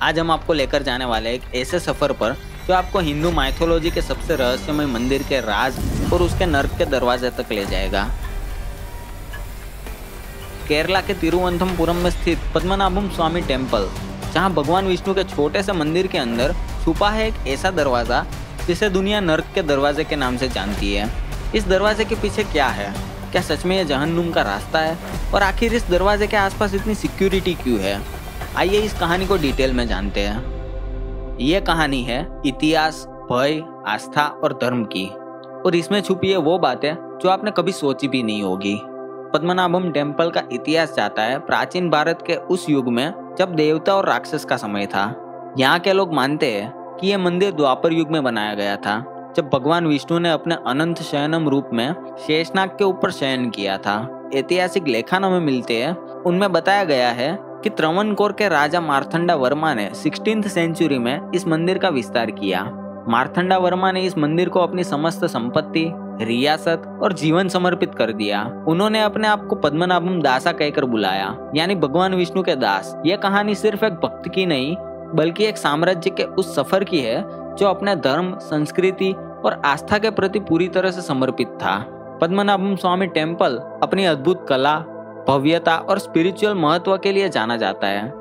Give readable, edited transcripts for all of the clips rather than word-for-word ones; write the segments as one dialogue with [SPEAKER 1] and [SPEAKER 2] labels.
[SPEAKER 1] आज हम आपको लेकर जाने वाले एक ऐसे सफर पर जो आपको हिंदू माइथोलॉजी के सबसे रहस्यमय मंदिर के राज और उसके नर्क के दरवाजे तक ले जाएगा। केरला के तिरुवनंतपुरम में स्थित पद्मनाभम स्वामी टेम्पल, जहां भगवान विष्णु के छोटे से मंदिर के अंदर छुपा है एक ऐसा दरवाजा जिसे दुनिया नर्क के दरवाजे के नाम से जानती है। इस दरवाजे के पीछे क्या है? क्या सच में यह जहन्नुम का रास्ता है? और आखिर इस दरवाजे के आसपास इतनी सिक्योरिटी क्यों है? आइए इस कहानी को डिटेल में जानते हैं। यह कहानी है इतिहास, भय, आस्था और धर्म की, और इसमें छुपी है वो बातें जो आपने कभी सोची भी नहीं होगी। पद्मनाभम टेम्पल का इतिहास जाता है प्राचीन भारत के उस युग में जब देवता और राक्षस का समय था। यहाँ के लोग मानते हैं कि यह मंदिर द्वापर युग में बनाया गया था, जब भगवान विष्णु ने अपने अनंत शयनम रूप में शेषनाग के ऊपर शयन किया था। ऐतिहासिक लेखन हमें मिलते हैं, उनमें बताया गया है कि त्रवणकोर के राजा मार्तंडा वर्मा ने 16th सेंचुरी में इस मंदिर का विस्तार किया। मार्तंडा वर्मा ने इस मंदिर को अपनी समस्त संपत्ति, रियासत और जीवन समर्पित कर दिया। उन्होंने अपने आप को पद्मनाभम दासा कहकर बुलाया, यानी भगवान विष्णु के दास। यह कहानी सिर्फ एक भक्त की नहीं बल्कि एक साम्राज्य के उस सफर की है जो अपने धर्म, संस्कृति और आस्था के प्रति पूरी तरह से समर्पित था। पद्मनाभम स्वामी टेम्पल अपनी अद्भुत कला, भव्यता और स्पिरिचुअल महत्व के लिए जाना जाता है,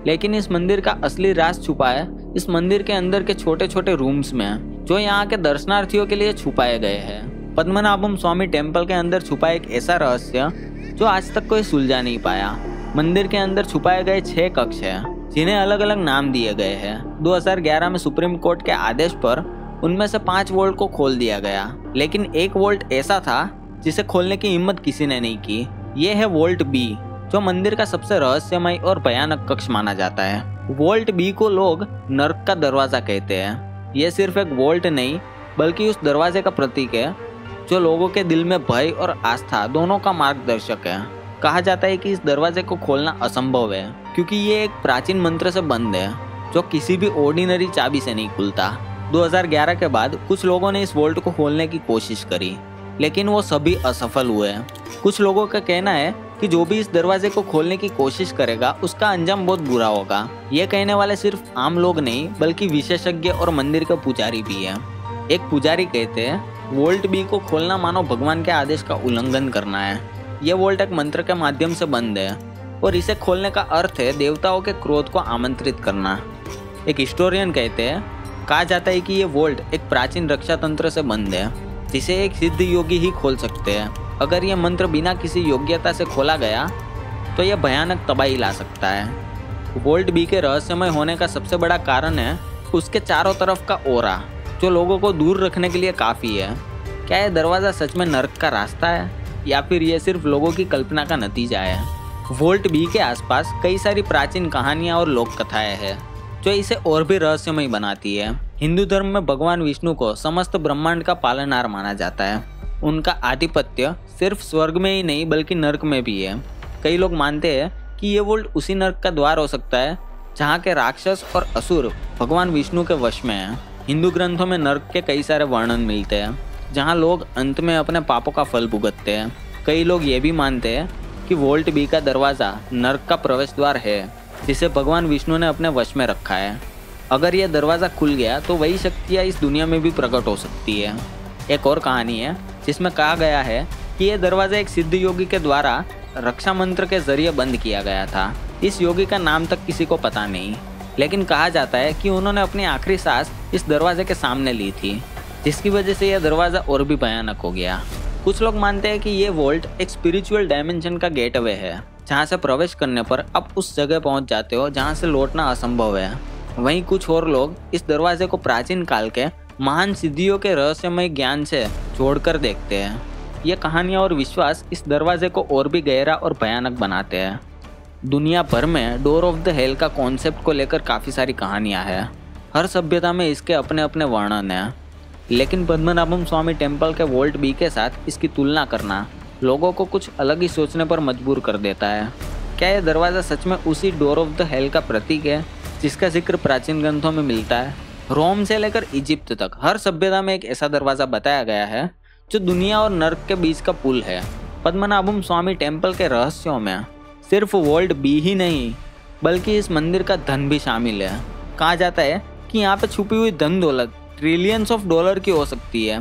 [SPEAKER 1] लेकिन इस मंदिर का असली राज छुपा है इस मंदिर के अंदर के छोटे छोटे रूम्स में, जो यहाँ के दर्शनार्थियों के लिए छुपाए गए हैं। पद्मनाभम स्वामी टेम्पल के अंदर छुपा एक ऐसा रहस्य जो आज तक कोई सुलझा नहीं पाया। मंदिर के अंदर छुपाए गए 6 कक्ष हैं, जिन्हें अलग अलग नाम दिए गए हैं। 2011 में सुप्रीम कोर्ट के आदेश पर उनमें से 5 वोल्ट को खोल दिया गया, लेकिन एक वोल्ट ऐसा था जिसे खोलने की हिम्मत किसी ने नहीं की। ये है वोल्ट बी, जो मंदिर का सबसे रहस्यमय और भयानक कक्ष माना जाता है। वोल्ट बी को लोग नर्क का दरवाजा कहते हैं। ये सिर्फ एक वोल्ट नहीं बल्कि उस दरवाजे का प्रतीक है जो लोगों के दिल में भय और आस्था दोनों का मार्गदर्शक है। कहा जाता है कि इस दरवाजे को खोलना असंभव है क्योंकि ये एक प्राचीन मंत्र से बंद है जो किसी भी ऑर्डिनरी चाबी से नहीं खुलता। 2011 के बाद कुछ लोगों ने इस वोल्ट को खोलने की कोशिश करी, लेकिन वो सभी असफल हुए। कुछ लोगों का कहना है कि जो भी इस दरवाजे को खोलने की कोशिश करेगा उसका अंजाम बहुत बुरा होगा। ये कहने वाले सिर्फ आम लोग नहीं बल्कि विशेषज्ञ और मंदिर के पुजारी भी हैं। एक पुजारी कहते हैं वोल्ट बी को खोलना मानो भगवान के आदेश का उल्लंघन करना है। यह वोल्ट एक मंत्र के माध्यम से बंद है और इसे खोलने का अर्थ है देवताओं के क्रोध को आमंत्रित करना। एक हिस्टोरियन कहते हैं, कहा जाता है कि ये वोल्ट एक प्राचीन रक्षा तंत्र से बंद है जिसे एक सिद्ध योगी ही खोल सकते हैं। अगर यह मंत्र बिना किसी योग्यता से खोला गया तो यह भयानक तबाही ला सकता है। वोल्ट बी के रहस्यमय होने का सबसे बड़ा कारण है उसके चारों तरफ का ओरा, जो लोगों को दूर रखने के लिए काफ़ी है। क्या यह दरवाज़ा सच में नर्क का रास्ता है या फिर यह सिर्फ लोगों की कल्पना का नतीजा है? वोल्ट बी के आसपास कई सारी प्राचीन कहानियाँ और लोक कथाएँ हैं जो इसे और भी रहस्यमय बनाती है। हिंदू धर्म में भगवान विष्णु को समस्त ब्रह्मांड का पालनहार माना जाता है। उनका आधिपत्य सिर्फ स्वर्ग में ही नहीं बल्कि नर्क में भी है। कई लोग मानते हैं कि ये वोल्ट उसी नर्क का द्वार हो सकता है जहाँ के राक्षस और असुर भगवान विष्णु के वश में हैं। हिंदू ग्रंथों में नर्क के कई सारे वर्णन मिलते हैं जहाँ लोग अंत में अपने पापों का फल भुगतते हैं। कई लोग ये भी मानते हैं कि वोल्ट बी का दरवाज़ा नर्क का प्रवेश द्वार है जिसे भगवान विष्णु ने अपने वश में रखा है। अगर यह दरवाज़ा खुल गया तो वही शक्तियाँ इस दुनिया में भी प्रकट हो सकती है। एक और कहानी है जिसमें कहा गया है कि यह दरवाज़ा एक सिद्ध योगी के द्वारा रक्षा मंत्र के जरिए बंद किया गया था। इस योगी का नाम तक किसी को पता नहीं, लेकिन कहा जाता है कि उन्होंने अपनी आखिरी सांस इस दरवाजे के सामने ली थी, जिसकी वजह से यह दरवाज़ा और भी भयानक हो गया। कुछ लोग मानते हैं कि ये वोल्ट एक स्पिरिचुअल डायमेंशन का गेटवे है, जहाँ से प्रवेश करने पर आप उस जगह पहुँच जाते हो जहाँ से लौटना असंभव है। वहीं कुछ और लोग इस दरवाजे को प्राचीन काल के महान सिद्धियों के रहस्यमय ज्ञान से जोड़कर देखते हैं। ये कहानियाँ और विश्वास इस दरवाजे को और भी गहरा और भयानक बनाते हैं। दुनिया भर में डोर ऑफ द हेल का कॉन्सेप्ट को लेकर काफ़ी सारी कहानियाँ हैं। हर सभ्यता में इसके अपने अपने वर्णन हैं, लेकिन पद्मनाभम स्वामी टेम्पल के वोल्ट बी के साथ इसकी तुलना करना लोगों को कुछ अलग ही सोचने पर मजबूर कर देता है। क्या यह दरवाज़ा सच में उसी डोर ऑफ द हेल का प्रतीक है जिसका जिक्र प्राचीन ग्रंथों में मिलता है? रोम से लेकर इजिप्ट तक हर सभ्यता में एक ऐसा दरवाज़ा बताया गया है जो दुनिया और नर्क के बीच का पुल है। पद्मनाभम स्वामी टेम्पल के रहस्यों में सिर्फ वोल्ट बी ही नहीं बल्कि इस मंदिर का धन भी शामिल है। कहा जाता है कि यहाँ पे छुपी हुई धन दौलत ट्रिलियंस ऑफ डॉलर की हो सकती है।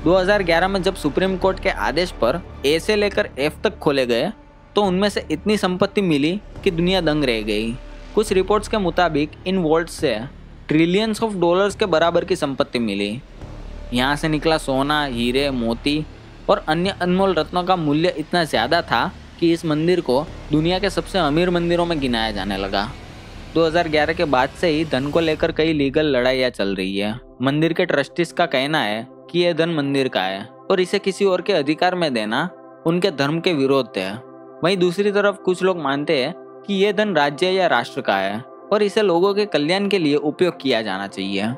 [SPEAKER 1] 2011 में जब सुप्रीम कोर्ट के आदेश पर ए से लेकर एफ तक खोले गए तो उनमें से इतनी संपत्ति मिली कि दुनिया दंग रह गई। कुछ रिपोर्ट्स के मुताबिक इन वॉल्ट से ट्रिलियंस ऑफ डॉलर्स के बराबर की संपत्ति मिली। यहाँ से निकला सोना, हीरे, मोती और अन्य अनमोल रत्नों का मूल्य इतना ज़्यादा था कि इस मंदिर को दुनिया के सबसे अमीर मंदिरों में गिनाया जाने लगा। 2011 के बाद से ही धन को लेकर कई लीगल लड़ाइयाँ चल रही है। मंदिर के ट्रस्टीज का कहना है कि यह धन मंदिर का है और इसे किसी और के अधिकार में देना उनके धर्म के विरोध है। वहीं दूसरी तरफ कुछ लोग मानते हैं कि यह धन राज्य या राष्ट्र का है और इसे लोगों के कल्याण के लिए उपयोग किया जाना चाहिए।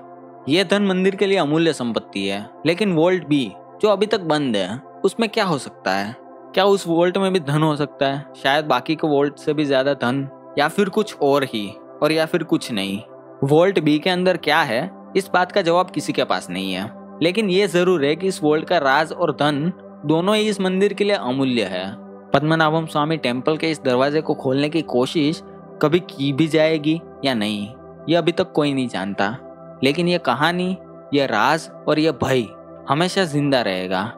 [SPEAKER 1] यह धन मंदिर के लिए अमूल्य संपत्ति है। लेकिन वॉल्ट बी जो अभी तक बंद है उसमें क्या हो सकता है? क्या उस वॉल्ट में भी धन हो सकता है? शायद बाकी के वॉल्ट से भी ज्यादा धन, या फिर कुछ और ही, और या फिर कुछ नहीं। वॉल्ट बी के अंदर क्या है इस बात का जवाब किसी के पास नहीं है। लेकिन ये जरूर है कि इस वॉल्ट का राज और धन दोनों ही इस मंदिर के लिए अमूल्य है। पद्मनाभम स्वामी टेम्पल के इस दरवाजे को खोलने की कोशिश कभी की भी जाएगी या नहीं, ये अभी तक कोई नहीं जानता। लेकिन ये कहानी, ये राज और ये भय हमेशा जिंदा रहेगा।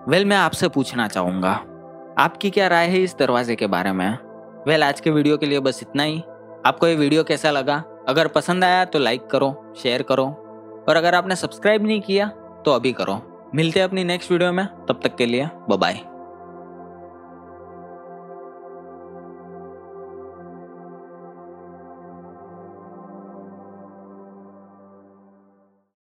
[SPEAKER 1] मैं आपसे पूछना चाहूँगा, आपकी क्या राय है इस दरवाजे के बारे में? आज के वीडियो के लिए बस इतना ही। आपको ये वीडियो कैसा लगा? अगर पसंद आया तो लाइक करो, शेयर करो, और अगर आपने सब्सक्राइब नहीं किया तो अभी करो। मिलते हैं अपनी नेक्स्ट वीडियो में, तब तक के लिए बाय बाय।